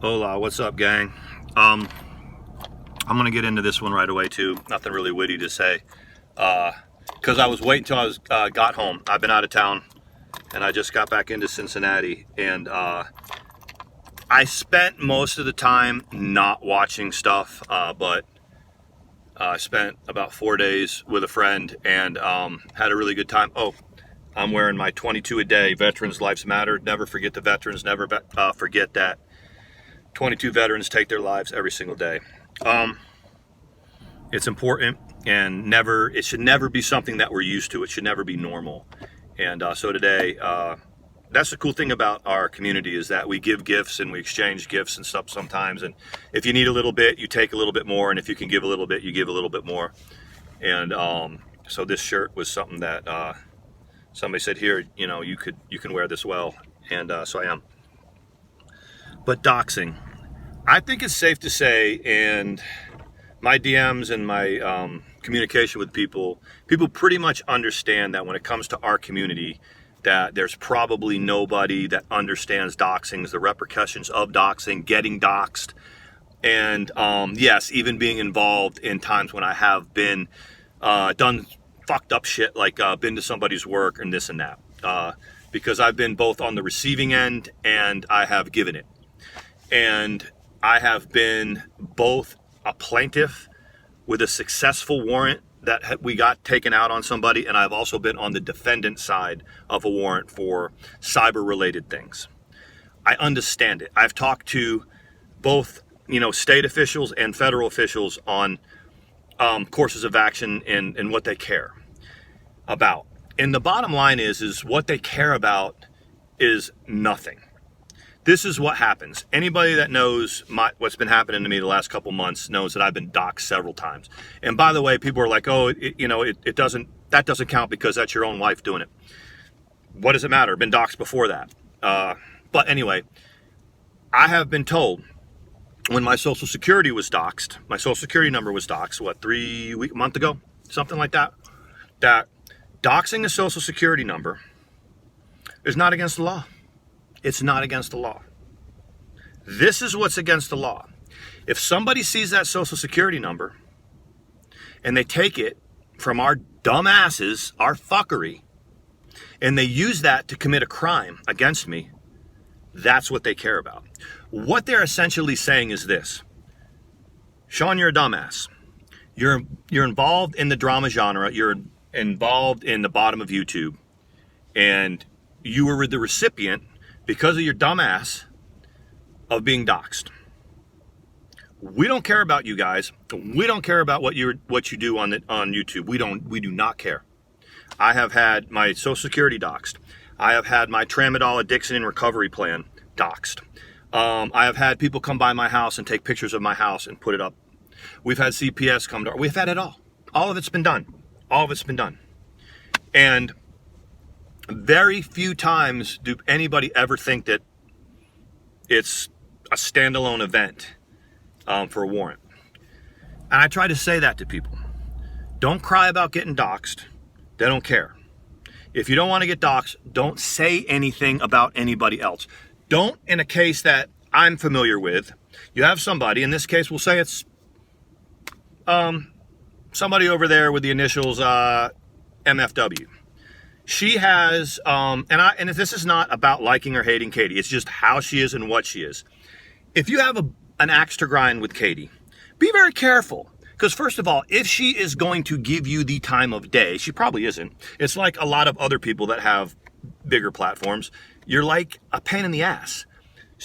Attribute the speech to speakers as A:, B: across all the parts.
A: Hola, what's up, gang? I'm gonna get into this one right away too. Nothing really witty to say, because I was waiting till I was got home. I've been out of town, and I just got back into Cincinnati, and I spent most of the time not watching stuff, but I spent about 4 days with a friend and had a really good time. Oh, I'm wearing my 22 a day. Veterans Lives Matter. Never forget the veterans. Never forget that 22 veterans take their lives every single day. It's important, and it should never be something that we're used to. It should never be normal. And so today, that's the cool thing about our community, is that we give gifts and we exchange gifts and stuff sometimes. And if you need a little bit, you take a little bit more. And if you can give a little bit, you give a little bit more. And so this shirt was something that somebody said, here, you can wear this well. And so I am. But doxing, I think it's safe to say, and my DMs and my communication with people pretty much understand that when it comes to our community, that there's probably nobody that understands doxing, the repercussions of doxing, getting doxed, and yes, even being involved in times when I have been done fucked up shit, like been to somebody's work and this and that, because I've been both on the receiving end and I have given it. And I have been both a plaintiff with a successful warrant that we got taken out on somebody, and I've also been on the defendant side of a warrant for cyber-related things. I understand it. I've talked to both, state officials and federal officials on courses of action and what they care about. And the bottom line is what they care about is nothing. This is what happens. Anybody that knows what's been happening to me the last couple months knows that I've been doxxed several times. And by the way, people are like, "Oh, that doesn't count because that's your own wife doing it." What does it matter? I've been doxxed before that. But anyway, I have been told when my Social Security was doxxed, my Social Security number was doxxed, a month ago, something like that, that doxing a Social Security number is not against the law. It's not against the law. This is what's against the law. If somebody sees that Social Security number and they take it from our dumb asses, our fuckery, and they use that to commit a crime against me, that's what they care about. What they're essentially saying is this: Sean, you're a dumbass. You're involved in the drama genre. You're involved in the bottom of YouTube, and you were the recipient, because of your dumbass, of being doxxed. We don't care about you guys. We don't care about what you do on YouTube. We do not care. I have had my Social Security doxxed. I have had my tramadol addiction and recovery plan doxxed. I have had people come by my house and take pictures of my house and put it up. We've had CPS come to. We've had it all. All of it's been done. All of it's been done. And very few times do anybody ever think that it's a standalone event for a warrant. And I try to say that to people. Don't cry about getting doxxed. They don't care. If you don't want to get doxxed, don't say anything about anybody else. Don't, in a case that I'm familiar with, you have somebody, in this case we'll say it's somebody over there with the initials MFW. She has, and this is not about liking or hating Katie. It's just how she is and what she is. If you have an axe to grind with Katie, be very careful. Because first of all, if she is going to give you the time of day, she probably isn't. It's like a lot of other people that have bigger platforms. You're like a pain in the ass.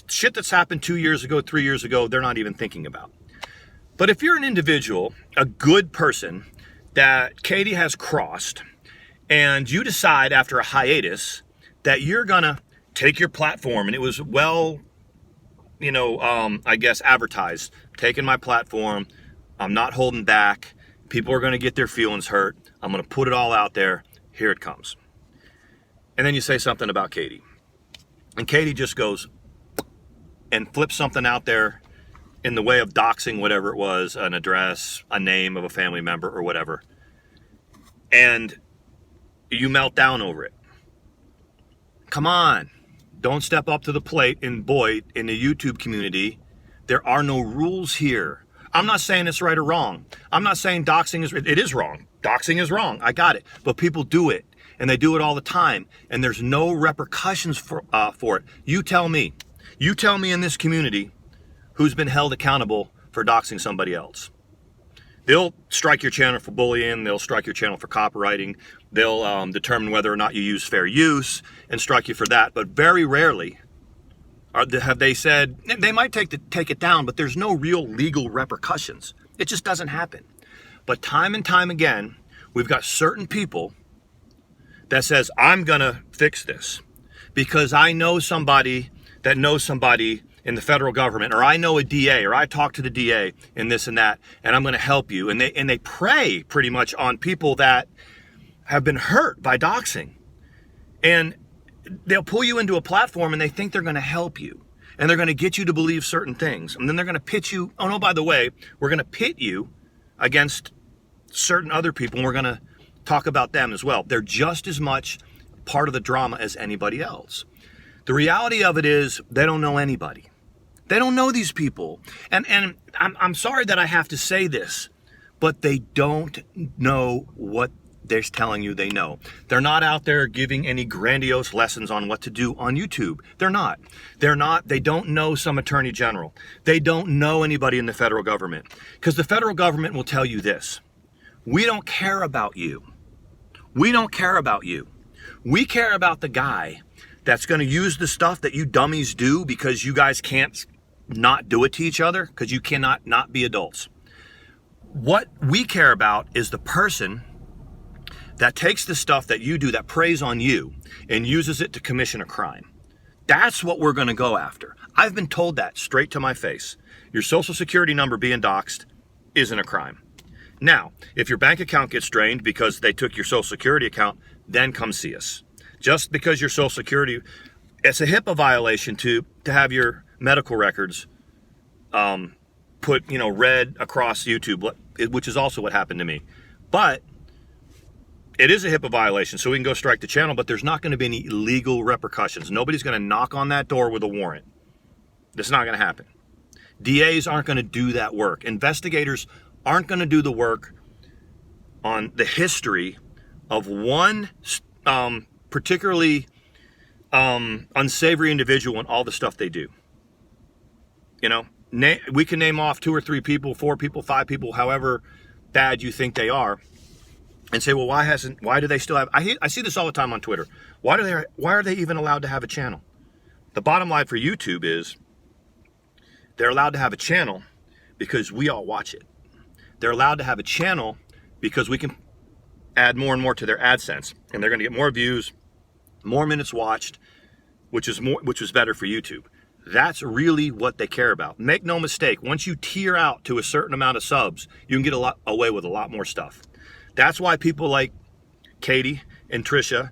A: Shit that's happened 2 years ago, 3 years ago, they're not even thinking about. But if you're an individual, a good person that Katie has crossed, and you decide after a hiatus that you're gonna take your platform, and it was well, I guess advertised, taking my platform, I'm not holding back, people are gonna get their feelings hurt, I'm gonna put it all out there, here it comes. And then you say something about Katie. And Katie just goes and flips something out there in the way of doxing whatever it was, an address, a name of a family member or whatever. And you melt down over it. Come on. Don't step up to the plate. And boy, in the YouTube community, There are no rules here. I'm not saying it's right or wrong. I'm not saying doxing it is wrong. Doxing is wrong. I got it. But people do it, and they do it all the time, and there's no repercussions for it. You tell me in this community who's been held accountable for doxing somebody else. They'll strike your channel for bullying. They'll strike your channel for copywriting. They'll determine whether or not you use fair use and strike you for that. But very rarely have they said, they might take it down, but there's no real legal repercussions. It just doesn't happen. But time and time again, we've got certain people that says, I'm going to fix this because I know somebody that knows somebody in the federal government, or I know a DA, or I talk to the DA and this and that, and I'm going to help you. And they prey pretty much on people that have been hurt by doxing. And they'll pull you into a platform and they think they're going to help you. And they're going to get you to believe certain things. And then they're going to pit you. Oh, no, by the way, we're going to pit you against certain other people, and we're going to talk about them as well. They're just as much part of the drama as anybody else. The reality of it is they don't know anybody. They don't know these people. And I'm sorry that I have to say this, but they don't know what they're telling you they know. They're not out there giving any grandiose lessons on what to do on YouTube. They're not. They don't know some attorney general. They don't know anybody in the federal government. Because the federal government will tell you this: we don't care about you. We don't care about you. We care about the guy that's going to use the stuff that you dummies do because you guys can't not do it to each other, because you cannot not be adults. What we care about is the person that takes the stuff that you do that preys on you and uses it to commission a crime. That's what we're going to go after. I've been told that straight to my face. Your social security number being doxed isn't a crime. Now, if your bank account gets drained because they took your social security account, then come see us. Just because your social security, it's a HIPAA violation to have your medical records put, read across YouTube, which is also what happened to me. But it is a HIPAA violation, so we can go strike the channel, but there's not going to be any legal repercussions. Nobody's going to knock on that door with a warrant. That's not going to happen. DAs aren't going to do that work. Investigators aren't going to do the work on the history of one particularly unsavory individual and all the stuff they do. We can name off 2 or 3 people, 4 people, 5 people, however bad you think they are, and say, well, why do they still have, I see this all the time on Twitter. Why are they even allowed to have a channel? The bottom line for YouTube is they're allowed to have a channel because we all watch it. They're allowed to have a channel because we can add more and more to their AdSense, and they're going to get more views, more minutes watched, which is better for YouTube. That's really what they care about. Make no mistake, once you tier out to a certain amount of subs, you can get away with a lot more stuff. That's why people like Katie and Trisha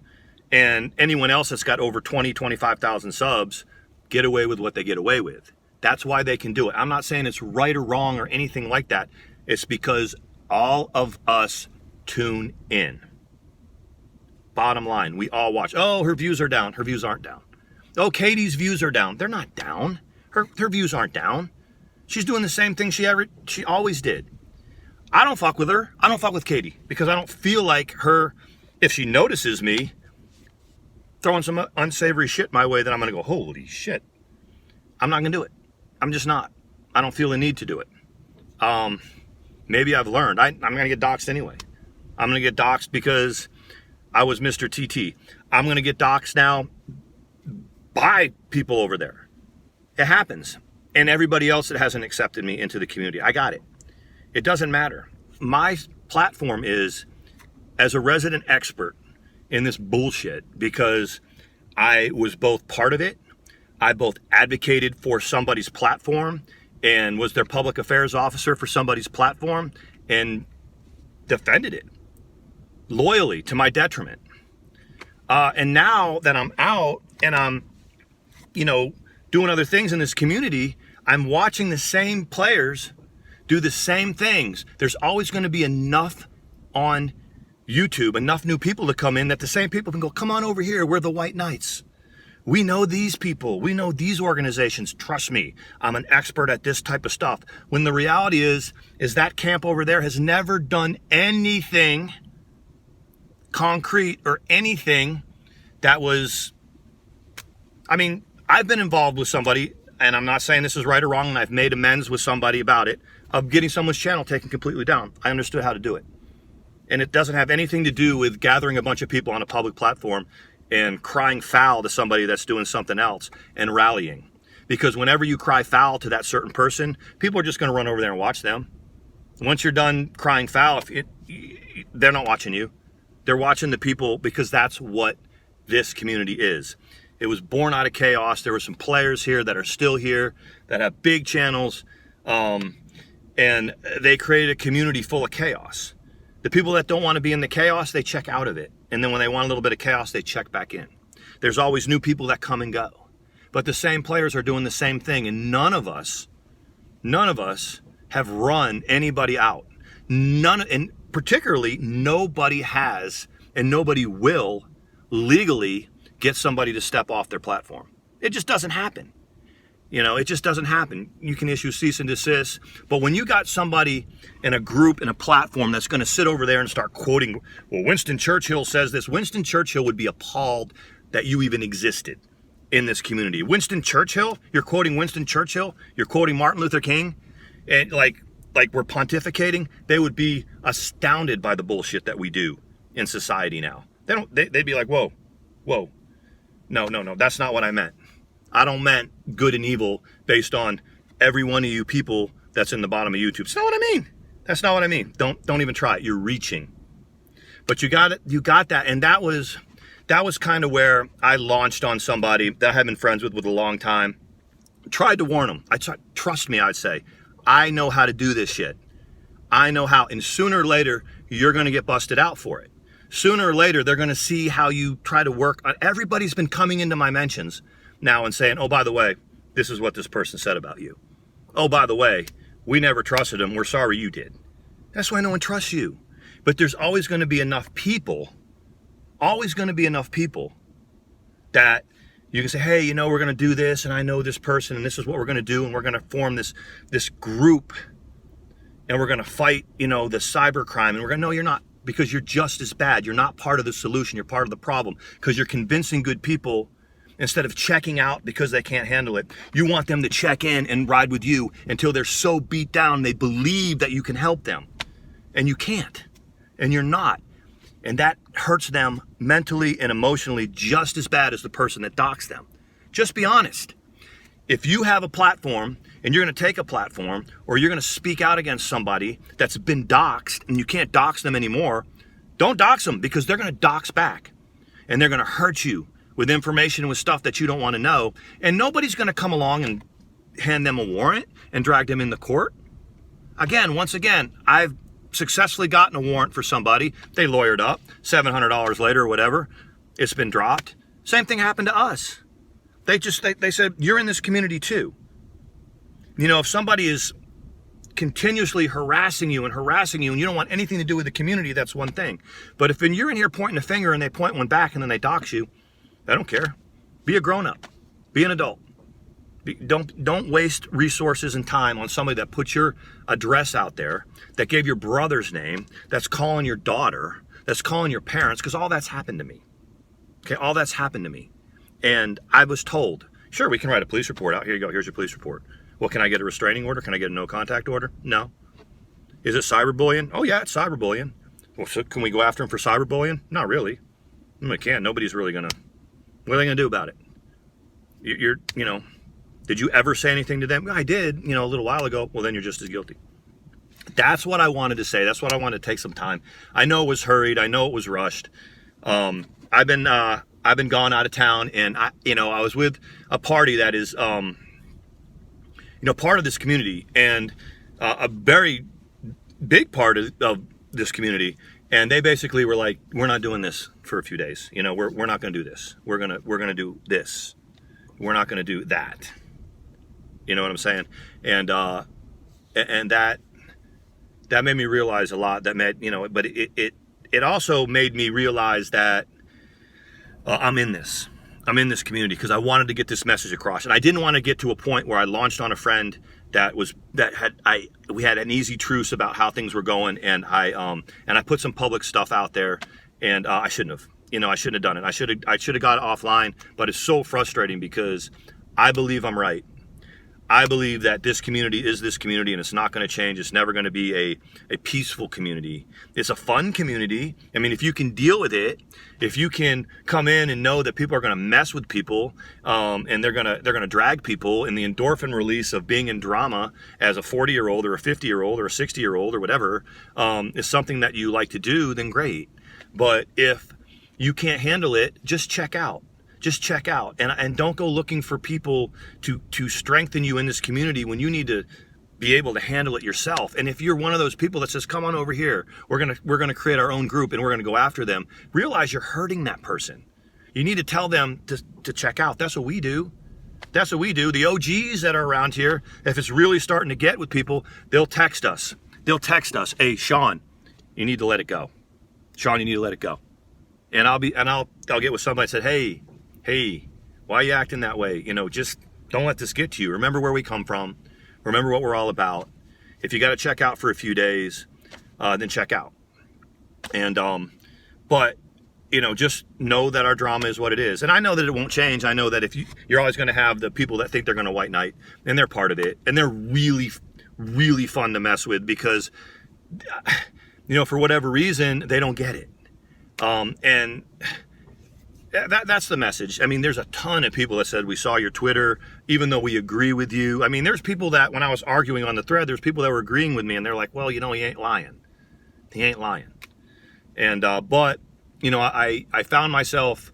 A: and anyone else that's got over 25,000 subs get away with what they get away with. That's why they can do it. I'm not saying it's right or wrong or anything like that. It's because all of us tune in. Bottom line, we all watch. Oh, her views are down. Her views aren't down. Oh, Katie's views are down. They're not down. Her views aren't down. She's doing the same thing she always did. I don't fuck with her. I don't fuck with Katie because I don't feel like her, if she notices me throwing some unsavory shit my way, then I'm going to go, holy shit. I'm not going to do it. I'm just not. I don't feel the need to do it. Maybe I've learned. I'm going to get doxxed anyway. I'm going to get doxxed because I was Mr. TT. I'm going to get doxxed now by people over there. It happens. And everybody else that hasn't accepted me into the community. I got it. It doesn't matter. My platform is as a resident expert in this bullshit because I was both part of it. I both advocated for somebody's platform and was their public affairs officer for somebody's platform and defended it loyally to my detriment. And now that I'm out and I'm, doing other things in this community, I'm watching the same players do the same things. There's always going to be enough on YouTube, enough new people to come in that the same people can go, come on over here. We're the White Knights. We know these people. We know these organizations. Trust me, I'm an expert at this type of stuff. When the reality is that camp over there has never done anything concrete or anything that was, I mean, I've been involved with somebody, and I'm not saying this is right or wrong, and I've made amends with somebody about it, of getting someone's channel taken completely down. I understood how to do it. And it doesn't have anything to do with gathering a bunch of people on a public platform and crying foul to somebody that's doing something else and rallying. Because whenever you cry foul to that certain person, people are just going to run over there and watch them. Once you're done crying foul, they're not watching you. They're watching the people, because that's what this community is. It was born out of chaos. There were some players here that are still here that have big channels, and they created a community full of chaos. The people that don't want to be in the chaos, they check out of it. And then when they want a little bit of chaos, they check back in. There's always new people that come and go. But the same players are doing the same thing. And none of us have run anybody out. And particularly, nobody has and nobody will legally get somebody to step off their platform. It just doesn't happen. It just doesn't happen. You can issue cease and desist, but when you got somebody in a group, in a platform that's going to sit over there and start quoting, well, Winston Churchill says this. Winston Churchill would be appalled that you even existed in this community. Winston Churchill? You're quoting Winston Churchill? You're quoting Martin Luther King? And like we're pontificating? They would be astounded by the bullshit that we do in society now. They'd be like, whoa, no, that's not what I meant. I don't meant good and evil based on every one of you people that's in the bottom of YouTube. That's not what I mean. That's not what I mean. Don't even try it. You're reaching. But you got it. You got that. And that was kind of where I launched on somebody that I had been friends with a long time. Tried to warn them. Trust me, I'd say. I know how to do this shit. I know how. And sooner or later, you're going to get busted out for it. Sooner or later, they're going to see how you try to work. Everybody's been coming into my mentions now and saying, oh, by the way, this is what this person said about you. Oh, by the way, we never trusted him. We're sorry you did. That's why no one trusts you. But there's always going to be enough people, that you can say, hey, we're going to do this, and I know this person, and this is what we're going to do, and we're going to form this group, and we're going to fight, the cyber crime. And we're going to, no, you're not, because you're just as bad. You're not part of the solution. You're part of the problem, because you're convincing good people. Instead of checking out because they can't handle it, you want them to check in and ride with you until they're so beat down they believe that you can help them. And you can't. And you're not. And that hurts them mentally and emotionally just as bad as the person that doxed them. Just be honest. If you have a platform and you're going to take a platform, or you're going to speak out against somebody that's been doxed and you can't dox them anymore, don't dox them, because they're going to dox back. And they're going to hurt you with information and with stuff that you don't want to know. And nobody's going to come along and hand them a warrant and drag them in the court. Once again, I've successfully gotten a warrant for somebody. They lawyered up. $700 later or whatever, it's been dropped. Same thing happened to us. They said, you're in this community too. If somebody is continuously harassing you and you don't want anything to do with the community, that's one thing. But if you're in here pointing a finger and they point one back and then they dox you, I don't care. Be a grown-up. Be an adult. Don't waste resources and time on somebody that put your address out there, that gave your brother's name, that's calling your daughter, that's calling your parents, because all that's happened to me. Okay, all that's happened to me. And I was told, sure, we can write a police report out. Here you go. Here's your police report. Well, can I get a restraining order? Can I get a no contact order? No. Is it cyberbullying? Oh, yeah, it's cyberbullying. Well, so can we go after him for cyberbullying? Not really. We can't. Nobody's really going to. What are they going to do about it? Did you ever say anything to them? I did, a little while ago. Well, then you're just as guilty. That's what I wanted to say. That's what I wanted to take some time. I know it was hurried. I know it was rushed. I've been gone out of town, and I was with a party that is, part of this community, and a very big part of this community. And they basically were like, we're not doing this for a few days. We're not going to do this. We're going to do this. We're not going to do that. You know what I'm saying? And that made me realize a lot. That made, but it also made me realize that I'm in this. I'm in this community because I wanted to get this message across, and I didn't want to get to a point where I launched on a friend we had an easy truce about how things were going, and I put some public stuff out there, and I shouldn't have. I shouldn't have done it. I should have got it offline, but it's so frustrating because I believe I'm right. I believe that this community is this community, and it's not going to change. It's never going to be a peaceful community. It's a fun community. I mean, if you can deal with it, if you can come in and know that people are going to mess with people, and they're going to drag people, and the endorphin release of being in drama as a 40-year-old or a 50-year-old or a 60-year-old or whatever is something that you like to do, then great. But if you can't handle it, just check out. Just check out, and don't go looking for people to strengthen you in this community when you need to be able to handle it yourself. And if you're one of those people that says, come on over here, we're gonna create our own group and we're gonna go after them, realize you're hurting that person. You need to tell them to check out. That's what we do. That's what we do. The OGs that are around here, if it's really starting to get with people, they'll text us. Hey, Sean, you need to let it go. Sean, you need to let it go. And I'll get with somebody and say, hey, why are you acting that way? Just don't let this get to you. Remember where we come from. Remember what we're all about. If you got to check out for a few days, then check out. And, but, just know that our drama is what it is. And I know that it won't change. I know that if you're always going to have the people that think they're going to white knight, and they're part of it. And they're really, really fun to mess with because, for whatever reason, they don't get it. And that's the message. I mean, there's a ton of people that said, we saw your Twitter, even though we agree with you. I mean, there's people that, when I was arguing on the thread, there's people that were agreeing with me, and they're like, well, he ain't lying. He ain't lying. And, but, I found myself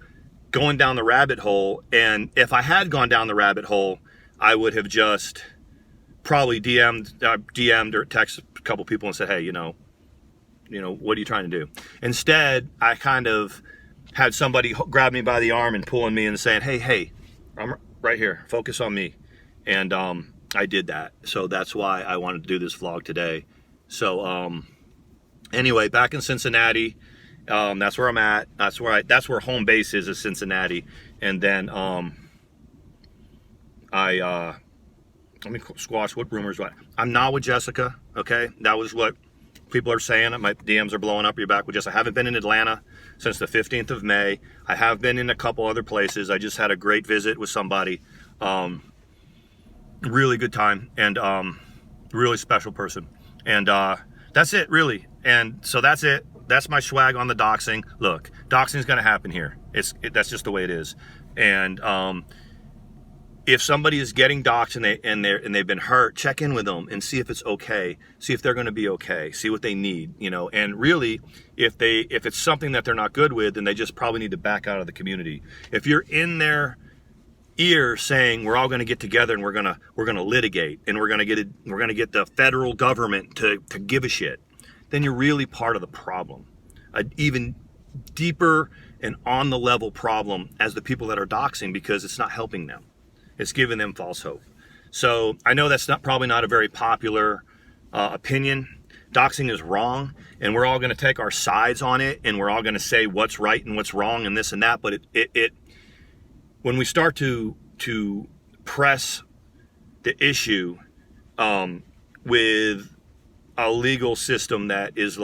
A: going down the rabbit hole, and if I had gone down the rabbit hole, I would have just probably DM'd or texted a couple people and said, hey, what are you trying to do? Instead, I kind of had somebody grab me by the arm and pulling me and saying, hey, I'm right here, focus on me. And I did that. So that's why I wanted to do this vlog today. So anyway, back in Cincinnati, that's where I'm at. That's where home base is Cincinnati. And then let me squash what rumors. I'm not with Jessica, okay? That was what people are saying. My DMs are blowing up. You're back with Jessica. I haven't been in Atlanta since the 15th of May. I have been in a couple other places. I just had a great visit with somebody. Really good time, and really special person. And that's it, really. And so that's it. That's my swag on the doxing. Look, doxing is going to happen here. That's just the way it is. And if somebody is getting doxed and they've been hurt, check in with them and see if it's okay. See if they're going to be okay. See what they need, And really, if it's something that they're not good with, then they just probably need to back out of the community. If you're in their ear saying we're all going to get together and we're going to litigate and we're going to get the federal government to give a shit, then you're really part of the problem. An even deeper and on the level problem as the people that are doxing, because it's not helping them. It's giving them false hope. So I know that's probably not a very popular opinion. Doxing is wrong, and we're all going to take our sides on it, and we're all going to say what's right and what's wrong and this and that. But it when we start to press the issue with a legal system that is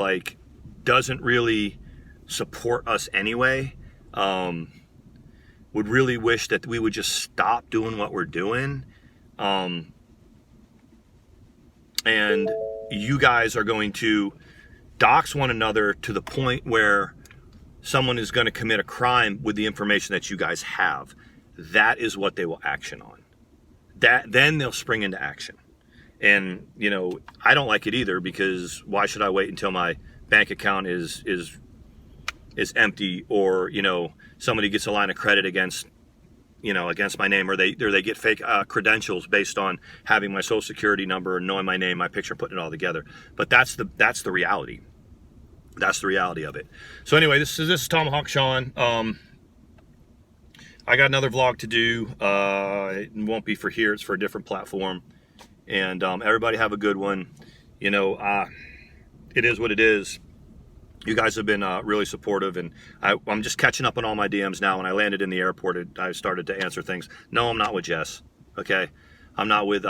A: doesn't really support us anyway, would really wish that we would just stop doing what we're doing. And you guys are going to dox one another to the point where someone is going to commit a crime with the information that you guys have. That is what they will action on. Then they'll spring into action. And, I don't like it either, because why should I wait until my bank account is empty, or, somebody gets a line of credit against my name, or they get fake credentials based on having my social security number and knowing my name, my picture, putting it all together. But that's the reality. That's the reality of it. So anyway, this is Tomahawk Sean. I got another vlog to do. It won't be for here. It's for a different platform. And everybody have a good one. It is what it is. You guys have been really supportive, and I'm just catching up on all my DMs now. When I landed in the airport, I started to answer things. No, I'm not with Jess. Okay, I'm not with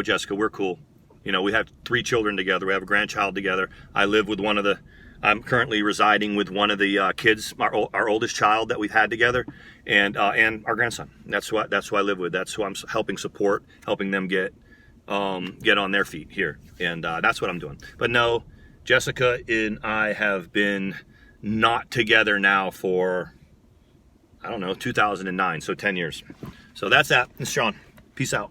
A: Jessica. We're cool. You know, we have 3 children together. We have a grandchild together. I live with one of the. I'm currently residing with one of the kids, our oldest child that we've had together, and our grandson. That's who I live with. That's who I'm helping support, helping them get on their feet here, and that's what I'm doing. But no. Jessica and I have been not together now for, I don't know, 2009, so 10 years. So that's that. It's Sean. Peace out.